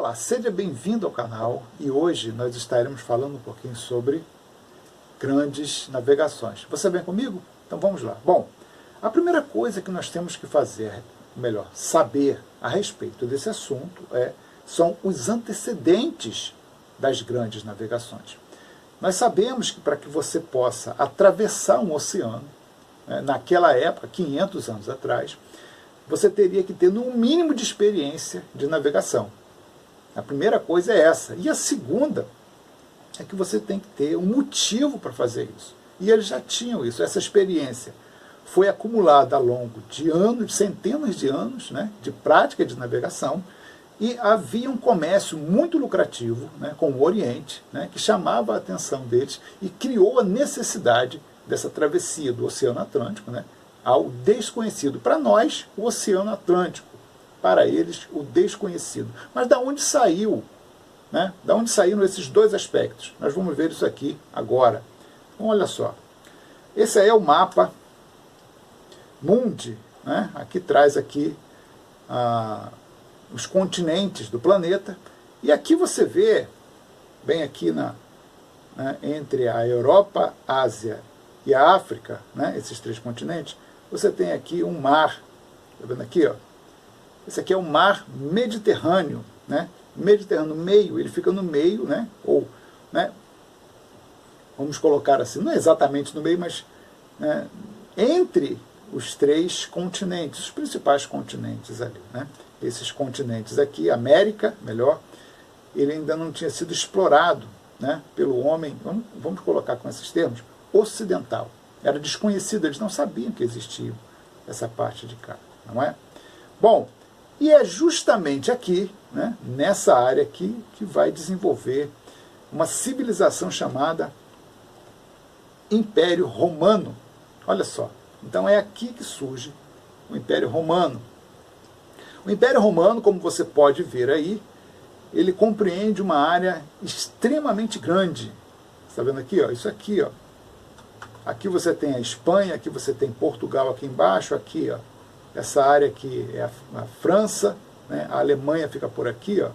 Olá, seja bem-vindo ao canal e hoje nós estaremos falando um pouquinho sobre grandes navegações. Você vem comigo? Então vamos lá. Bom, a primeira coisa que nós temos que fazer, melhor, saber a respeito desse assunto são os antecedentes das grandes navegações. Nós sabemos que para que você possa atravessar um oceano, naquela época, 500 anos atrás, você teria que ter no mínimo de experiência de navegação. A primeira coisa é essa. E a segunda é que você tem que ter um motivo para fazer isso. E eles já tinham isso. Essa experiência foi acumulada ao longo de anos, centenas de anos, de prática de navegação, e havia um comércio muito lucrativo com o Oriente, que chamava a atenção deles e criou a necessidade dessa travessia do Oceano Atlântico ao desconhecido. Para nós, o Oceano Atlântico. Para eles, o desconhecido. Mas da onde saiu? Da onde saíram esses dois aspectos? Nós vamos ver isso aqui agora. Então, olha só. Esse aí é o mapa Mundi. Aqui traz aqui os continentes do planeta. E aqui você vê, bem aqui entre a Europa, a Ásia e a África, esses três continentes, você tem aqui um mar. Está vendo aqui? Ó? Esse aqui é o mar Mediterrâneo. Mediterrâneo, meio, ele fica no meio, vamos colocar assim, não é exatamente no meio, mas entre os três continentes, os principais continentes ali. Esses continentes aqui, América, melhor, ele ainda não tinha sido explorado pelo homem, vamos colocar com esses termos, ocidental. Era desconhecido, eles não sabiam que existia essa parte de cá, não é? Bom, e é justamente aqui, nessa área aqui, que vai desenvolver uma civilização chamada Império Romano. Olha só, então é aqui que surge o Império Romano. O Império Romano, como você pode ver aí, ele compreende uma área extremamente grande. Está vendo aqui? Ó, isso aqui, ó. Aqui você tem a Espanha, aqui você tem Portugal aqui embaixo, aqui, ó. Essa área aqui é a França, a Alemanha fica por aqui, ó,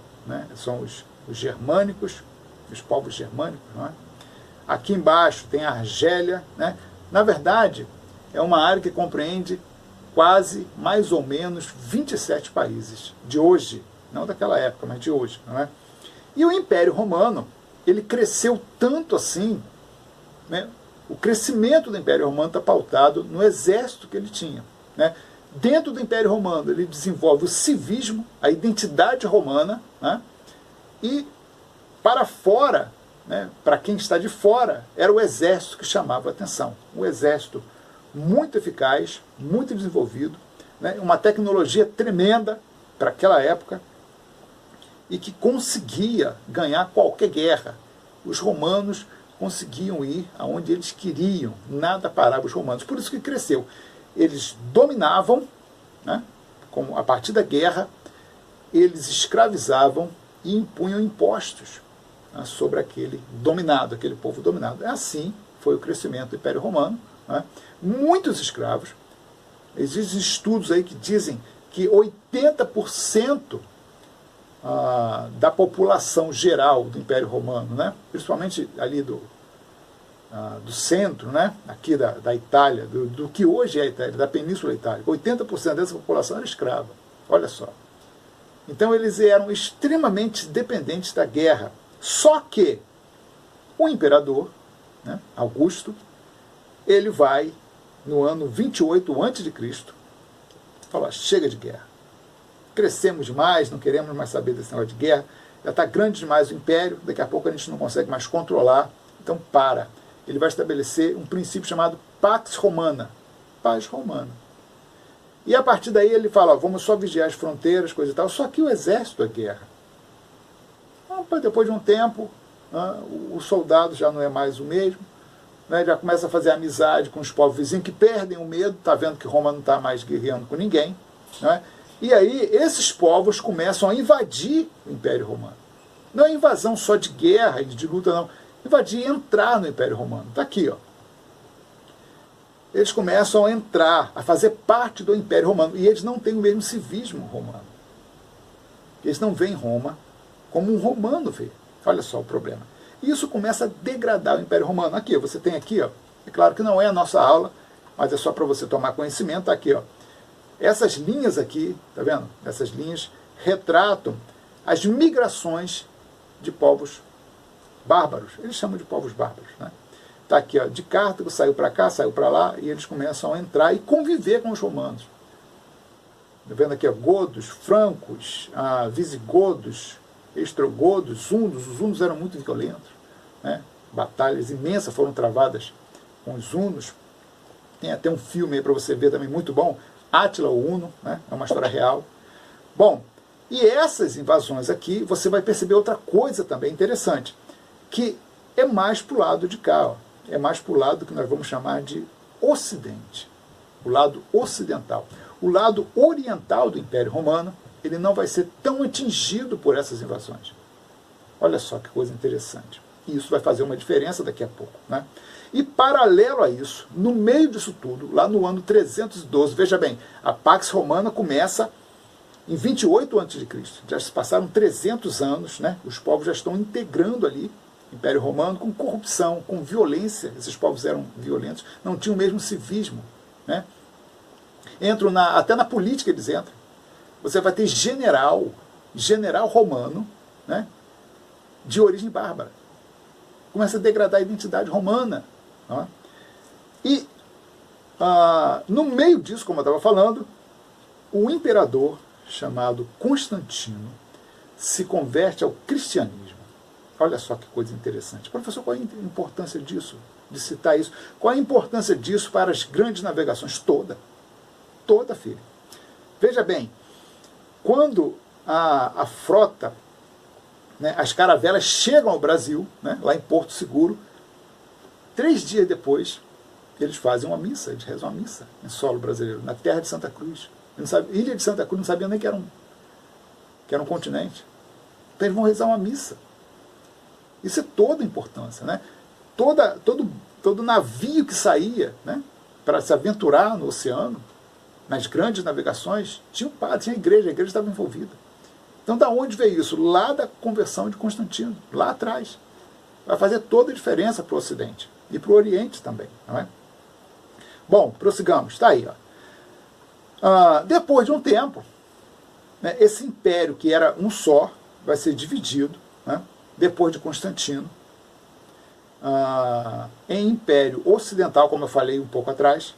são os germânicos, os povos germânicos. Aqui embaixo tem a Argélia. Na verdade, é uma área que compreende quase, mais ou menos, 27 países de hoje, não daquela época, mas de hoje. E o Império Romano, ele cresceu tanto assim, o crescimento do Império Romano está pautado no exército que ele tinha. Dentro do Império Romano, ele desenvolve o civismo, a identidade romana, e para fora, para quem está de fora, era o exército que chamava a atenção. Um exército muito eficaz, muito desenvolvido, uma tecnologia tremenda para aquela época, e que conseguia ganhar qualquer guerra. Os romanos conseguiam ir aonde eles queriam, nada parava os romanos. Por isso que cresceu. Eles dominavam, como a partir da guerra, eles escravizavam e impunham impostos sobre aquele dominado, aquele povo dominado. Assim foi o crescimento do Império Romano. Muitos escravos. Existem estudos aí que dizem que 80% da população geral do Império Romano, principalmente ali do centro, aqui da Itália, do que hoje é a Itália, da Península Itálica, 80% dessa população era escrava. Olha só. Então eles eram extremamente dependentes da guerra. Só que o imperador, Augusto, ele vai, no ano 28 a.C., falar: chega de guerra. Crescemos demais, não queremos mais saber desse negócio de guerra, já está grande demais o império, daqui a pouco a gente não consegue mais controlar, então para. Ele vai estabelecer um princípio chamado Pax Romana, paz romana. E a partir daí ele fala: vamos só vigiar as fronteiras, coisa e tal, só que o exército é guerra. Depois de um tempo, o soldado já não é mais o mesmo, já começa a fazer amizade com os povos vizinhos que perdem o medo, está vendo que Roma não está mais guerreando com ninguém. E aí esses povos começam a invadir o Império Romano. Não é invasão só de guerra e de luta, não. Invadir e entrar no Império Romano. Está aqui, ó. Eles começam a entrar, a fazer parte do Império Romano. E eles não têm o mesmo civismo romano. Eles não veem Roma como um romano vê. Olha só o problema. Isso começa a degradar o Império Romano. Aqui, você tem aqui, ó, é claro que não é a nossa aula, mas é só para você tomar conhecimento. Aqui, ó, essas linhas aqui, tá vendo? Essas linhas retratam as migrações de povos bárbaros. Eles chamam de povos bárbaros, né? Tá aqui, ó, de Cartago, saiu para cá, saiu para lá, e eles começam a entrar e conviver com os romanos. Tá vendo aqui, ó, godos, francos, visigodos, ostrogodos, hunos. Os hunos eram muito violentos, né? Batalhas imensas foram travadas com os hunos. Tem até um filme aí para você ver também muito bom, Átila o Huno, né? É uma história real. Bom, e essas invasões aqui, você vai perceber outra coisa também interessante, que é mais para o lado de cá, ó. É mais para o lado que nós vamos chamar de Ocidente, o lado ocidental. O lado oriental do Império Romano, ele não vai ser tão atingido por essas invasões. Olha só que coisa interessante. E isso vai fazer uma diferença daqui a pouco, né? E paralelo a isso, no meio disso tudo, lá no ano 312, veja bem, a Pax Romana começa em 28 a.C., já se passaram 300 anos, né? Os povos já estão integrando ali o Império Romano com corrupção, com violência. Esses povos eram violentos, não tinham o mesmo civismo, né? Entram até na política eles entram. Você vai ter general romano, né? De origem bárbara. Começa a degradar a identidade romana. Não é? E no meio disso, como eu estava falando, o imperador chamado Constantino se converte ao cristianismo. Olha só que coisa interessante. Professor, qual é a importância disso? De citar isso? Qual a importância disso para as grandes navegações? Toda, filho. Veja bem, quando a frota, né, as caravelas chegam ao Brasil, né, lá em Porto Seguro, 3 dias depois, eles fazem uma missa, eles rezam uma missa em solo brasileiro, na terra de Santa Cruz. Ilha de Santa Cruz não sabia nem que era um continente. Então eles vão rezar uma missa. Isso é toda a importância, né? Todo navio que saía, né, para se aventurar no oceano, nas grandes navegações, tinha um padre, tinha a igreja estava envolvida. Então, da onde veio isso? Lá da conversão de Constantino, lá atrás. Vai fazer toda a diferença para o Ocidente e para o Oriente também, não é? Bom, prossigamos, está aí, ó. Depois de um tempo, né, esse império que era um só vai ser dividido, né, depois de Constantino, em Império Ocidental, como eu falei um pouco atrás,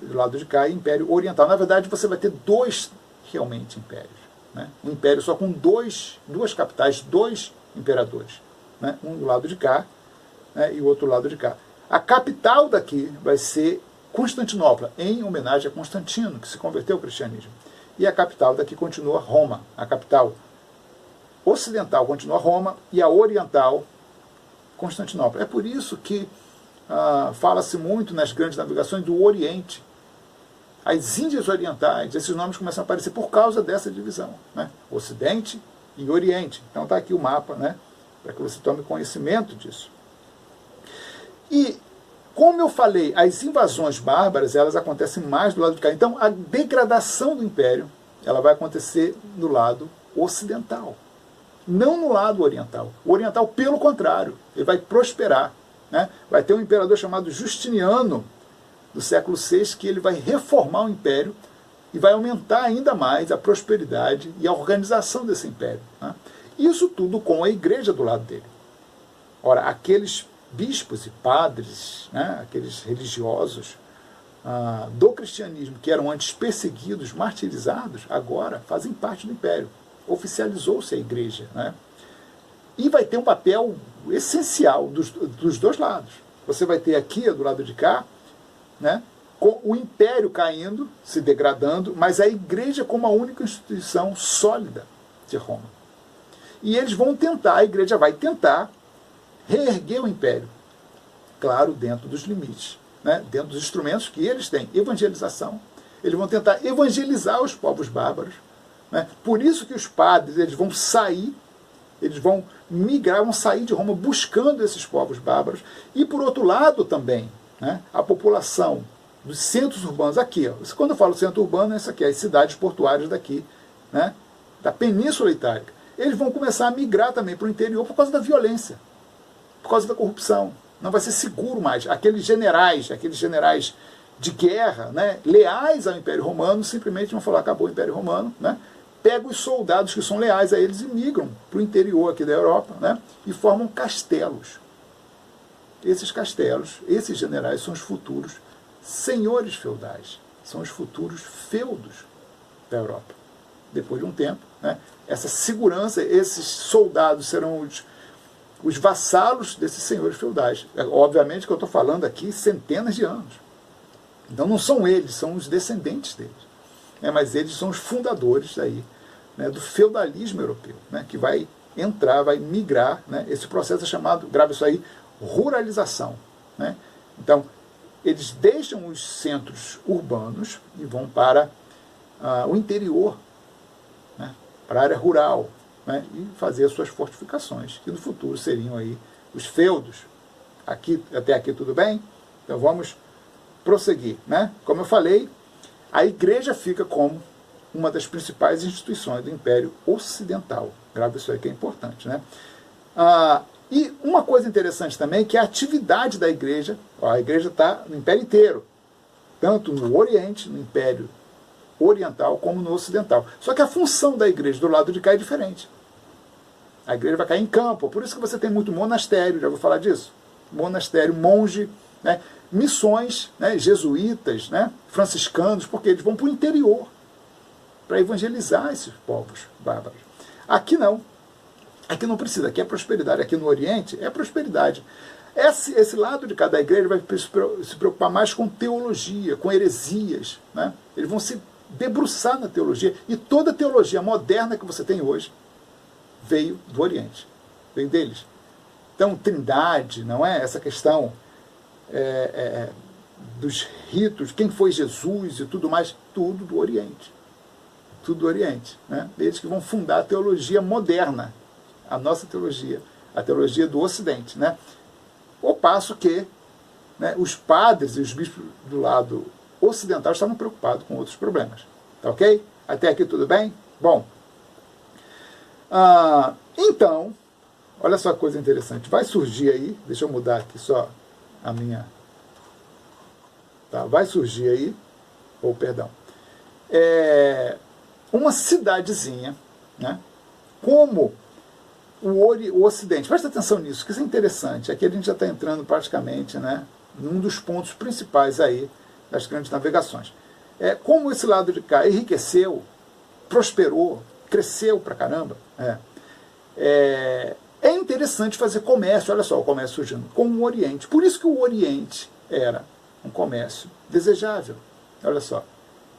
do lado de cá, e Império Oriental. Na verdade, você vai ter 2 realmente impérios, né? Um império só com duas capitais, 2 imperadores, né? Um do lado de cá, né, e o outro do lado de cá. A capital daqui vai ser Constantinopla, em homenagem a Constantino, que se converteu ao cristianismo. E a capital daqui continua Roma. A capital ocidental continua Roma e a oriental Constantinopla. É por isso que fala-se muito nas grandes navegações do Oriente. As Índias Orientais, esses nomes começam a aparecer por causa dessa divisão, né? Ocidente e Oriente. Então está aqui o mapa, né, para que você tome conhecimento disso. E, como eu falei, as invasões bárbaras, elas acontecem mais do lado de cá. Então, a degradação do império, ela vai acontecer no lado ocidental, não no lado oriental. O oriental, pelo contrário, ele vai prosperar, né? Vai ter um imperador chamado Justiniano, do século VI, que ele vai reformar o império e vai aumentar ainda mais a prosperidade e a organização desse império, né? Isso tudo com a igreja do lado dele. Ora, aqueles bispos e padres, né, aqueles religiosos do cristianismo que eram antes perseguidos, martirizados, agora fazem parte do império. Oficializou-se a igreja, né? E vai ter um papel essencial dos 2 lados. Você vai ter aqui, do lado de cá, né, com o império caindo, se degradando, mas a igreja como a única instituição sólida de Roma. E eles vão tentar, a igreja vai tentar reerguer o império, claro, dentro dos limites, né, dentro dos instrumentos que eles têm, evangelização. Eles vão tentar evangelizar os povos bárbaros, né? Por isso que os padres, eles vão sair, eles vão migrar, vão sair de Roma buscando esses povos bárbaros. E por outro lado também, né, a população dos centros urbanos, aqui, ó, quando eu falo centro urbano, é isso aqui, as cidades portuárias daqui, né, da Península Itálica. eles vão começar a migrar também para o interior por causa da violência, por causa da corrupção. Não vai ser seguro mais. Aqueles generais de guerra, né, leais ao Império Romano, simplesmente vão falar, acabou o Império Romano, né, pegam os soldados que são leais a eles e migram para o interior aqui da Europa, né, e formam castelos. Esses castelos, esses generais são os futuros senhores feudais, são os futuros feudos da Europa. Depois de um tempo, né, essa segurança, esses soldados serão os vassalos desses senhores feudais. Obviamente que eu estou falando aqui centenas de anos. Então não são eles, são os descendentes deles. Mas eles são os fundadores aí, né, do feudalismo europeu, né, que vai entrar, vai migrar, né, esse processo é chamado, grava isso aí, ruralização. Né? Então, eles deixam os centros urbanos e vão para o interior, né, para a área rural, né, e fazer as suas fortificações, que no futuro seriam aí os feudos. Até aqui tudo bem? Então vamos prosseguir. Né? Como eu falei, a igreja fica como uma das principais instituições do Império Ocidental. Grava isso aí que é importante. Né? E uma coisa interessante também é que a atividade da igreja, a igreja está no Império inteiro, tanto no Oriente, no Império Oriental, como no Ocidental. Só que a função da igreja do lado de cá é diferente. A igreja vai cair em campo, por isso que você tem muito monastério, já vou falar disso. Monastério, monge, né? Missões, né? Jesuítas, né? Franciscanos, porque eles vão para o interior para evangelizar esses povos bárbaros. Aqui não. Aqui não precisa, aqui é prosperidade. Aqui no Oriente é prosperidade. Esse lado de cada igreja vai se preocupar mais com teologia, com heresias. Né? Eles vão se debruçar na teologia. E toda a teologia moderna que você tem hoje veio do Oriente, veio deles. Então, trindade, não é? Essa questão dos ritos, quem foi Jesus e tudo mais, tudo do Oriente. Tudo do Oriente. Né? Eles que vão fundar a teologia moderna, a nossa teologia, a teologia do Ocidente. Né? Ao passo que, né, os padres e os bispos do lado ocidental estavam preocupados com outros problemas. Tá ok? Até aqui tudo bem? Bom, então, olha só que coisa interessante. Vai surgir aí, deixa eu mudar aqui só a minha... Tá, vai surgir aí, perdão, uma cidadezinha, né, como o Ocidente. Presta atenção nisso, que isso é interessante. Aqui a gente já está entrando praticamente, né, num dos pontos principais aí das grandes navegações. Como esse lado de cá enriqueceu, prosperou, cresceu pra caramba, é interessante fazer comércio, olha só o comércio surgindo, com o Oriente. Por isso que o Oriente era um comércio desejável, olha só.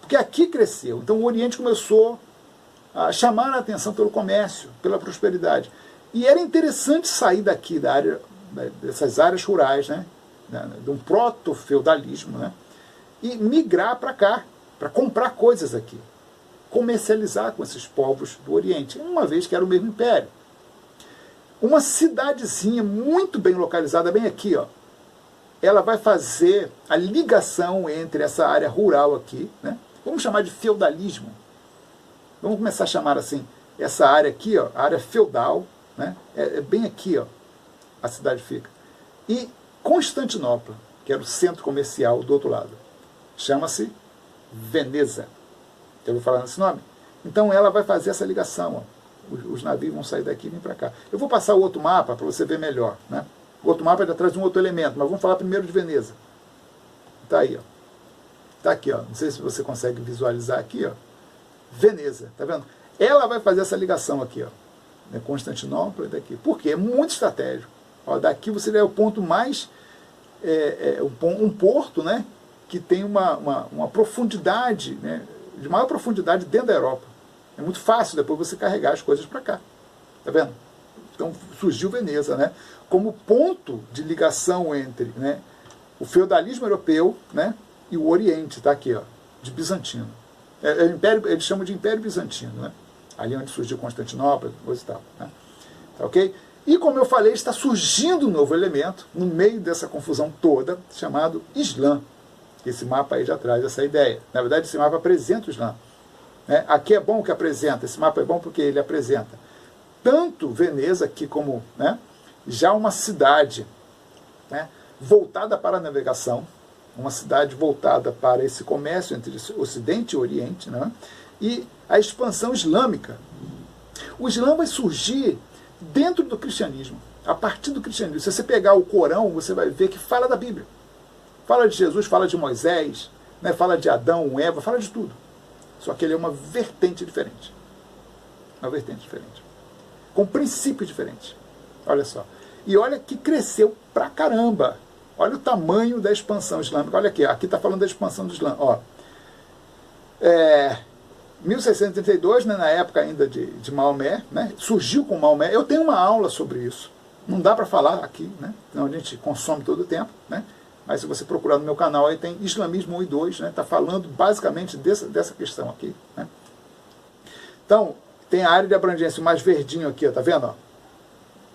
Porque aqui cresceu, então o Oriente começou a chamar a atenção pelo comércio, pela prosperidade. E era interessante sair daqui, dessas áreas rurais, né, de um proto-feudalismo, né, e migrar para cá, para comprar coisas aqui, comercializar com esses povos do Oriente, uma vez que era o mesmo império. Uma cidadezinha muito bem localizada, bem aqui, ó, ela vai fazer a ligação entre essa área rural aqui, né, vamos chamar de feudalismo, vamos começar a chamar assim, essa área aqui, ó, a área feudal, né, bem aqui, ó, a cidade fica. E Constantinopla, que era o centro comercial do outro lado, chama-se Veneza. Eu vou falar nesse nome? Então ela vai fazer essa ligação, ó. Os navios vão sair daqui e vir para cá. Eu vou passar o outro mapa para você ver melhor, né? O outro mapa já traz um outro elemento, mas vamos falar primeiro de Veneza. Está aí, ó. Está aqui, ó. Não sei se você consegue visualizar aqui, ó. Veneza, tá vendo? Ela vai fazer essa ligação aqui, ó. Constantinopla daqui. Por quê? É muito estratégico. Ó, daqui você vê o ponto mais... um porto, né, que tem uma profundidade, né, de maior profundidade dentro da Europa. É muito fácil depois você carregar as coisas para cá. Tá vendo? Então surgiu Veneza, né, como ponto de ligação entre, né, o feudalismo europeu, né, e o Oriente, tá aqui, ó, de bizantino. Império, eles chamam de Império Bizantino, né? Ali onde surgiu Constantinopla, coisa e tal. Né? Tá ok? E como eu falei, está surgindo um novo elemento no meio dessa confusão toda, chamado Islã. Esse mapa aí já traz essa ideia. Na verdade, esse mapa apresenta o Islã. Aqui é bom que apresenta, esse mapa é bom porque ele apresenta tanto Veneza aqui como, né, já uma cidade, né, voltada para a navegação, uma cidade voltada para esse comércio entre Ocidente e Oriente, né, e a expansão islâmica. O Islã vai surgir dentro do cristianismo, a partir do cristianismo. Se você pegar o Corão, você vai ver que fala da Bíblia. Fala de Jesus, fala de Moisés, né, fala de Adão, Eva, fala de tudo. Só que ele é uma vertente diferente. Uma vertente diferente. Com princípios diferentes. Olha só. E olha que cresceu pra caramba. Olha o tamanho da expansão islâmica. Olha aqui, aqui está falando da expansão do Islã. Ó. 1632, né, na época ainda de Maomé, né, surgiu com Maomé. Eu tenho uma aula sobre isso. Não dá para falar aqui, né, senão a gente consome todo o tempo, né, mas se você procurar no meu canal, aí tem Islamismo 1 e 2, né, está falando basicamente dessa questão aqui. Né. Então, tem a área de abrangência mais verdinho aqui, ó, tá vendo? Ó,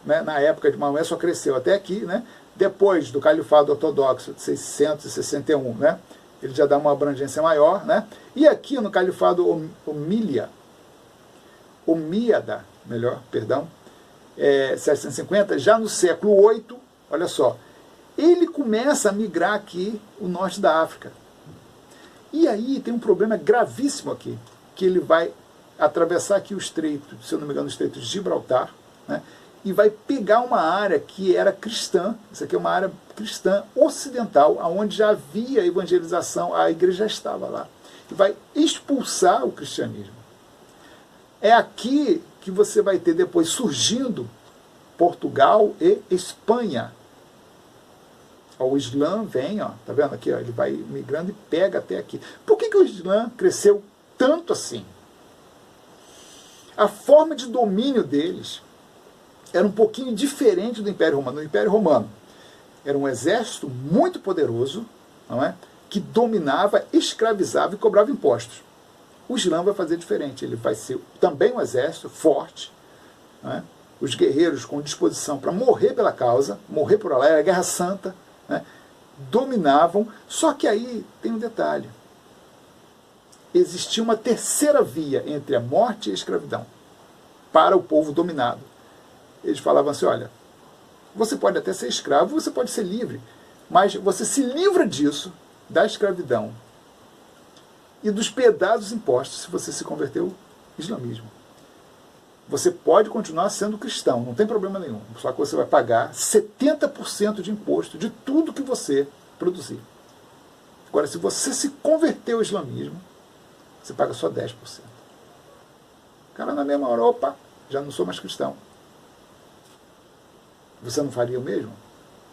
né, na época de Maomé só cresceu até aqui, né, depois do Califado Ortodoxo de 661, né, ele já dá uma abrangência maior, né? E aqui no Califado Omíada, 750, já no século VIII, olha só, ele começa a migrar aqui o norte da África. E aí tem um problema gravíssimo aqui, que ele vai atravessar aqui o estreito, se eu não me engano, o estreito de Gibraltar, né? E vai pegar uma área que era cristã, isso aqui é uma área cristã ocidental, onde já havia evangelização, a igreja já estava lá, e vai expulsar o cristianismo. É aqui que você vai ter depois surgindo Portugal e Espanha. Ó, o Islã vem, ó, tá vendo aqui? Ó, ele vai migrando e pega até aqui. Por que o Islã cresceu tanto assim? A forma de domínio deles era um pouquinho diferente do Império Romano. O Império Romano era um exército muito poderoso, não é? Que dominava, escravizava e cobrava impostos. O Islã vai fazer diferente. Ele vai ser também um exército forte, não é? Os guerreiros com disposição para morrer pela causa, morrer por Allah, era a Guerra Santa, né? Dominavam. Só que aí tem um detalhe. Existia uma terceira via entre a morte e a escravidão para o povo dominado. Eles falavam assim, olha, você pode até ser escravo, você pode ser livre, mas você se livra disso, da escravidão e dos pedaços impostos, se você se converter ao islamismo. Você pode continuar sendo cristão, não tem problema nenhum, só que você vai pagar 70% de imposto de tudo que você produzir. Agora, se você se converter ao islamismo, você paga só 10%. O cara na mesma hora, opa, já não sou mais cristão. Você não faria o mesmo?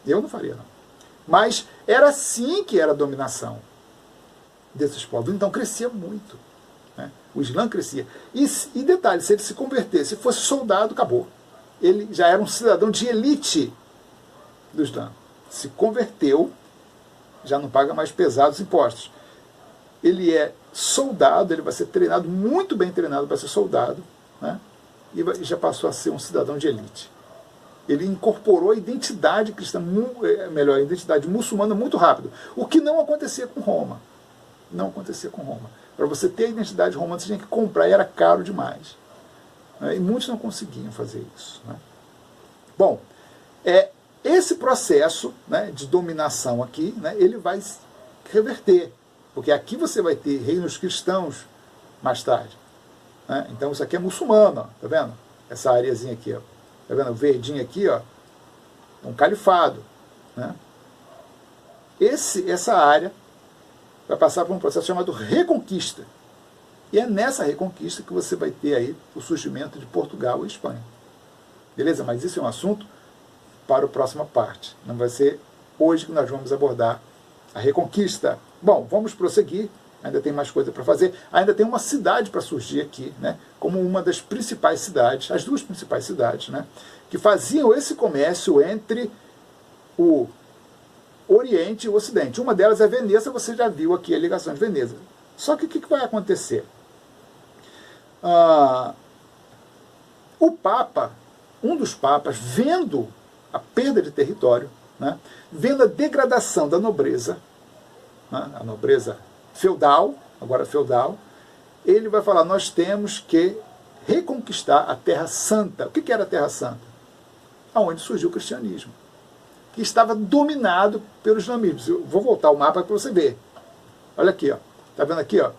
Eu não faria, não. Mas era assim que era a dominação desses povos. Então crescia muito. Né? O Islã crescia. E detalhe, se ele se convertesse, se fosse soldado, acabou. Ele já era um cidadão de elite do Islã. Se converteu, já não paga mais pesados impostos. Ele é soldado, ele vai ser treinado, muito bem treinado para ser soldado, né? E já passou a ser um cidadão de elite. Ele incorporou a identidade cristã, melhor, a identidade muçulmana muito rápido. O que não acontecia com Roma. Não acontecia com Roma. Para você ter a identidade romana, você tinha que comprar e era caro demais. E muitos não conseguiam fazer isso. Né? Bom, esse processo, né, de dominação aqui, né, ele vai reverter. Porque aqui você vai ter reinos cristãos mais tarde. Né? Então isso aqui é muçulmano, ó, tá vendo? Essa areazinha aqui, ó. Tá vendo? O verdinho aqui, ó, um califado. Né? Essa área vai passar por um processo chamado reconquista. E é nessa reconquista que você vai ter aí o surgimento de Portugal e Espanha. Beleza? Mas isso é um assunto para a próxima parte. Não vai ser hoje que nós vamos abordar a reconquista. Bom, vamos prosseguir. Ainda tem mais coisa para fazer. Ainda tem uma cidade para surgir aqui, né, como uma das principais cidades, as duas principais cidades, né, que faziam esse comércio entre o Oriente e o Ocidente. Uma delas é Veneza, você já viu aqui a ligação de Veneza. Só que o que vai acontecer? O Papa, um dos papas, vendo a perda de território, né, vendo a degradação da nobreza, né, a nobreza feudal, agora feudal, ele vai falar, nós temos que reconquistar a Terra Santa. O que era a Terra Santa? Aonde surgiu o cristianismo, que estava dominado pelo islamismo. Eu vou voltar o mapa para você ver. Olha aqui, ó. Tá vendo aqui, ó?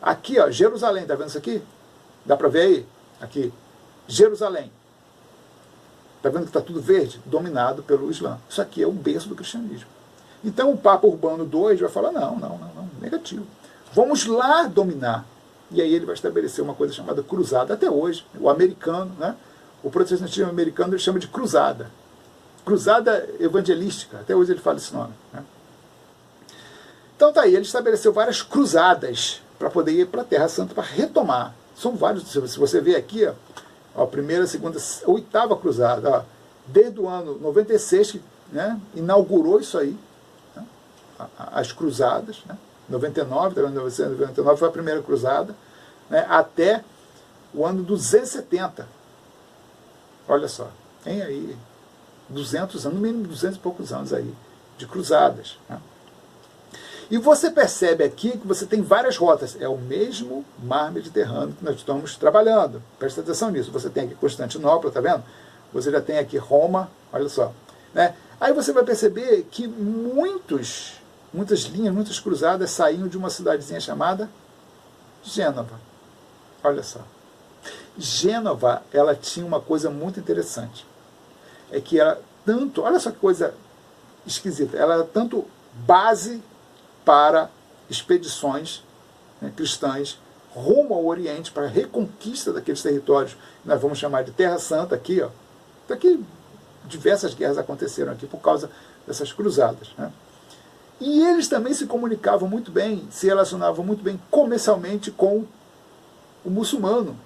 Aqui, ó, Jerusalém, tá vendo isso aqui? Dá para ver aí? Aqui, Jerusalém. Tá vendo que está tudo verde? Dominado pelo Islã. Isso aqui é o berço do cristianismo. Então o Papa Urbano II vai falar, não, negativo. Vamos lá dominar. E aí ele vai estabelecer uma coisa chamada cruzada. Até hoje, o americano, né? O protestantismo americano ele chama de cruzada. Cruzada evangelística. Até hoje ele fala esse nome, né? Então tá aí, ele estabeleceu várias cruzadas para poder ir para a Terra Santa, para retomar. São vários, se você ver aqui, ó, a primeira, segunda, oitava cruzada, ó, desde o ano 96, que, né, inaugurou isso aí, né, as cruzadas, né, 99, 1999 foi a primeira cruzada, né, até o ano 270. Olha só, tem aí 200 anos, no mínimo 200 e poucos anos aí, de cruzadas, né. E você percebe aqui que você tem várias rotas. É o mesmo mar Mediterrâneo que nós estamos trabalhando. Presta atenção nisso. Você tem aqui Constantinopla, tá vendo? Você já tem aqui Roma, olha só. Né? Aí você vai perceber que muitas linhas, muitas cruzadas saíam de uma cidadezinha chamada Gênova. Olha só. Gênova, ela tinha uma coisa muito interessante. É que ela tanto, olha só que coisa esquisita, ela era tanto base para expedições, né, cristãs rumo ao Oriente, para a reconquista daqueles territórios que nós vamos chamar de Terra Santa aqui, ó. Daqui diversas guerras aconteceram aqui por causa dessas cruzadas, né? E eles também se comunicavam muito bem, se relacionavam muito bem comercialmente com o muçulmano.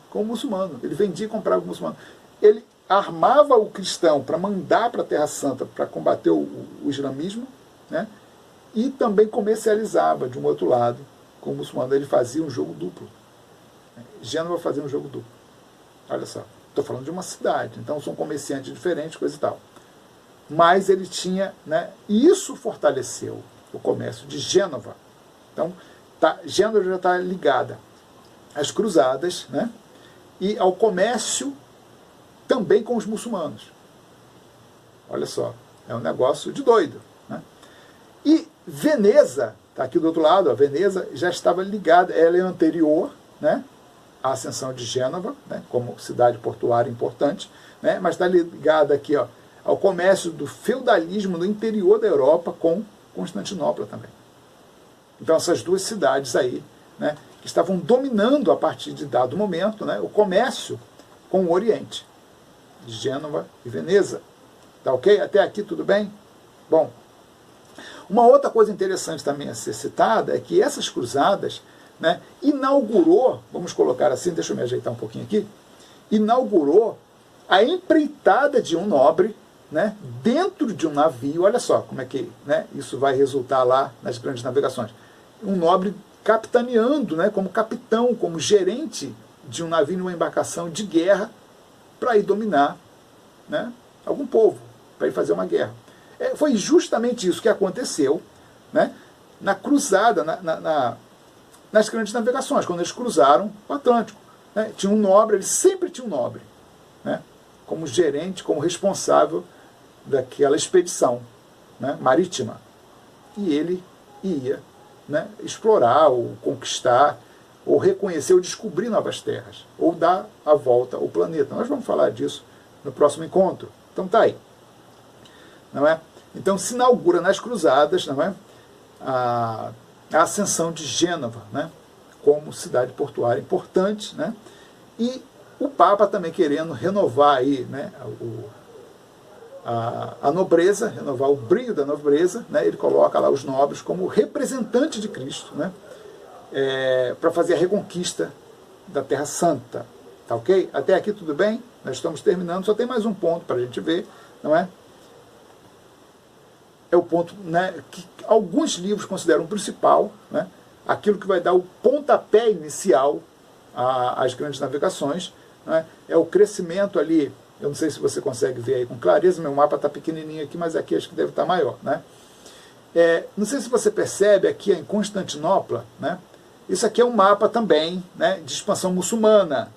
Com o muçulmano. Ele vendia e comprava o muçulmano. Ele armava o cristão para mandar para a Terra Santa para combater o islamismo, né? E também comercializava de um outro lado com o muçulmano. Ele fazia um jogo duplo. Gênova fazia um jogo duplo. Olha só, estou falando de uma cidade, então são comerciantes diferentes, coisa e tal. Mas ele tinha, né, e isso fortaleceu o comércio de Gênova. Então, Gênova já está ligada às cruzadas, né, e ao comércio também com os muçulmanos. Olha só, é um negócio de doido, né? E Veneza, está aqui do outro lado, a Veneza já estava ligada, ela é anterior, né, à ascensão de Gênova, né, como cidade portuária importante, né, mas está ligada aqui, ó, ao comércio do feudalismo no interior da Europa com Constantinopla também. Então essas duas cidades aí, né, que estavam dominando a partir de dado momento, né, o comércio com o Oriente, Gênova e Veneza. Tá ok? Até aqui tudo bem? Bom, uma outra coisa interessante também a ser citada é que essas cruzadas, né, inaugurou, vamos colocar assim, deixa eu me ajeitar um pouquinho aqui, inaugurou a empreitada de um nobre, né, dentro de um navio. Olha só como é que, né, isso vai resultar lá nas grandes navegações. Um nobre capitaneando, né, como capitão, como gerente de um navio, numa embarcação de guerra, para ir dominar, né, algum povo, para ir fazer uma guerra. Foi justamente isso que aconteceu, né, na cruzada, nas grandes navegações, quando eles cruzaram o Atlântico. Né, tinha um nobre, ele sempre tinha um nobre, né, como gerente, como responsável daquela expedição, né, marítima. E ele ia, né, explorar, ou conquistar, ou reconhecer, ou descobrir novas terras, ou dar a volta ao planeta. Nós vamos falar disso no próximo encontro. Então tá aí. Não é? Então se inaugura nas cruzadas, não é, a ascensão de Gênova, né, como cidade portuária importante, né, e o Papa também querendo renovar aí, né, a nobreza, renovar o brilho da nobreza, né, ele coloca lá os nobres como representante de Cristo, né, para fazer a reconquista da Terra Santa. Tá ok? Até aqui tudo bem? Nós estamos terminando, só tem mais um ponto para a gente ver, não é? É o ponto, né, que alguns livros consideram principal, né, aquilo que vai dar o pontapé inicial às grandes navegações, né, é o crescimento ali. Eu não sei se você consegue ver aí com clareza, meu mapa está pequenininho aqui, mas aqui acho que deve estar maior, né? Não sei se você percebe aqui em Constantinopla, né, isso aqui é um mapa também, né, de expansão muçulmana.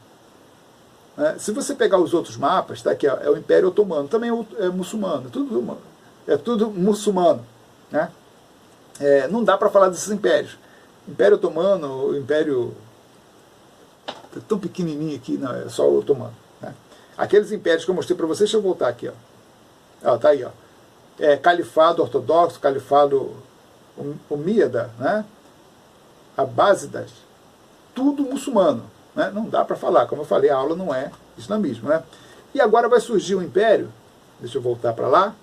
né? Se você pegar os outros mapas, tá aqui, ó, é o Império Otomano, também é muçulmano, é tudo muçulmano, né? Não dá para falar desses impérios. Império Otomano, o Império tão pequenininho aqui, não, é só o Otomano, né? Aqueles impérios que eu mostrei para vocês, deixa eu voltar aqui, ó, tá aí, ó. Califado Ortodoxo, Califado Omíada, né? Abásidas, tudo muçulmano, né? Não dá para falar, como eu falei, a aula não é islamismo, né? E agora vai surgir um império, deixa eu voltar para lá,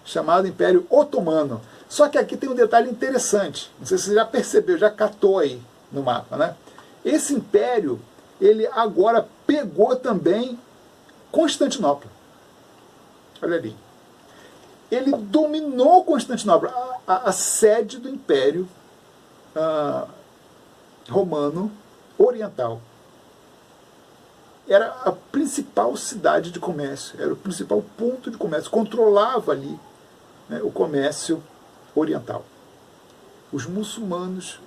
chamado Império Otomano. Só que aqui tem um detalhe interessante, não sei se você já percebeu, já catou aí no mapa, né? Esse império, ele agora pegou também Constantinopla. Olha ali. Ele dominou Constantinopla, a sede do Império Romano Oriental. Era a principal cidade de comércio, era o principal ponto de comércio, controlava ali, né, o comércio oriental. Os muçulmanos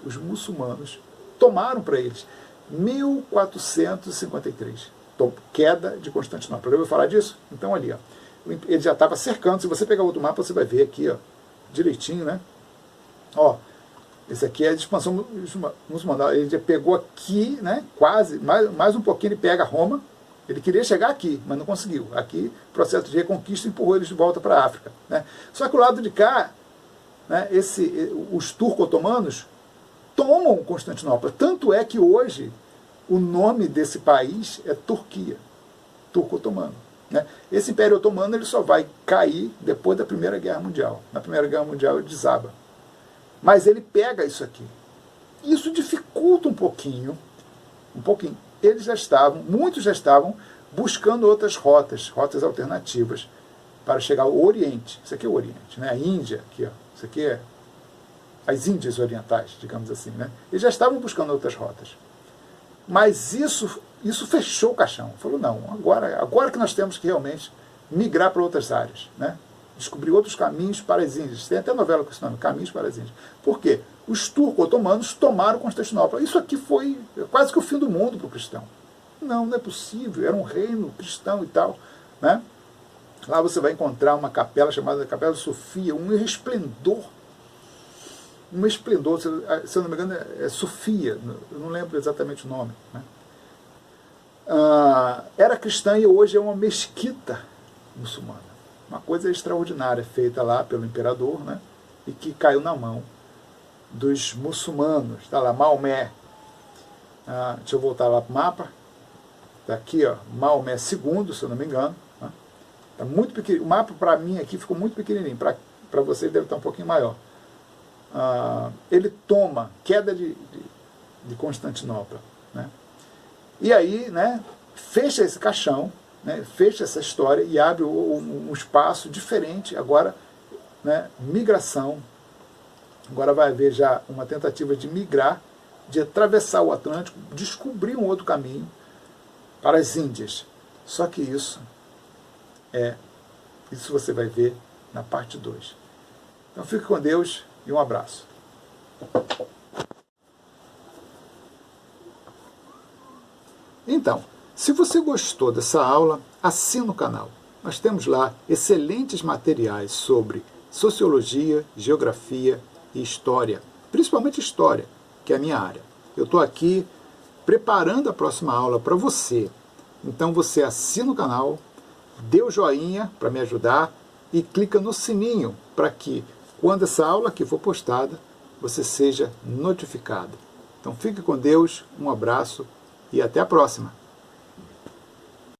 tomaram para eles 1453, queda de Constantinopla. Já ouviu falar disso? Então ali, ó, ele já estava cercando. Se você pegar outro mapa, você vai ver aqui, ó, direitinho, né? Ó, esse aqui é a expansão muçulmana. Ele já pegou aqui, né? Quase, mais um pouquinho ele pega Roma. Ele queria chegar aqui, mas não conseguiu. Aqui, o processo de reconquista empurrou eles de volta para a África, né? Só que o lado de cá, né, os turco-otomanos tomam Constantinopla. Tanto é que hoje o nome desse país é Turquia, turco-otomano, né? Esse Império Otomano ele só vai cair depois da Primeira Guerra Mundial. Na Primeira Guerra Mundial ele desaba. Mas ele pega isso aqui. Isso dificulta um pouquinho. Muitos já estavam buscando outras rotas alternativas para chegar ao Oriente. Isso aqui é o Oriente, né? A Índia, aqui, ó. Isso aqui é as Índias orientais, digamos assim, né? Eles já estavam buscando outras rotas. Mas isso fechou o caixão. Falou, não, agora que nós temos que realmente migrar para outras áreas, né? Descobrir outros caminhos para as Índias. Tem até novela com esse nome, Caminhos para as Índias. Por quê? Os turco-otomanos tomaram Constantinopla. Isso aqui foi quase que o fim do mundo para o cristão. Não é possível, era um reino cristão e tal, né? Lá você vai encontrar uma capela chamada Capela de Sofia, um esplendor, se eu não me engano é Sofia, eu não lembro exatamente o nome, né? Era cristã e hoje é uma mesquita muçulmana. Uma coisa extraordinária feita lá pelo imperador, né? E que caiu na mão dos muçulmanos. Está lá, Maomé. Deixa eu voltar lá para o mapa. Está aqui, ó, Maomé II, se eu não me engano. Está muito pequeno. O mapa para mim aqui ficou muito pequenininho. Para você deve estar um pouquinho maior. Ele toma queda de Constantinopla, né? E aí, né, fecha esse caixão, né, fecha essa história e abre um espaço diferente. Agora, né, migração. Agora vai haver já uma tentativa de migrar, de atravessar o Atlântico, descobrir um outro caminho para as Índias. Só que isso você vai ver na parte 2. Então fique com Deus e um abraço. Então, se você gostou dessa aula, assina o canal. Nós temos lá excelentes materiais sobre sociologia, geografia e história, principalmente história, que é a minha área. Eu estou aqui preparando a próxima aula para você. Então você assina o canal, dê o joinha para me ajudar e clica no sininho para que, quando essa aula aqui for postada, você seja notificado. Então fique com Deus, um abraço e até a próxima.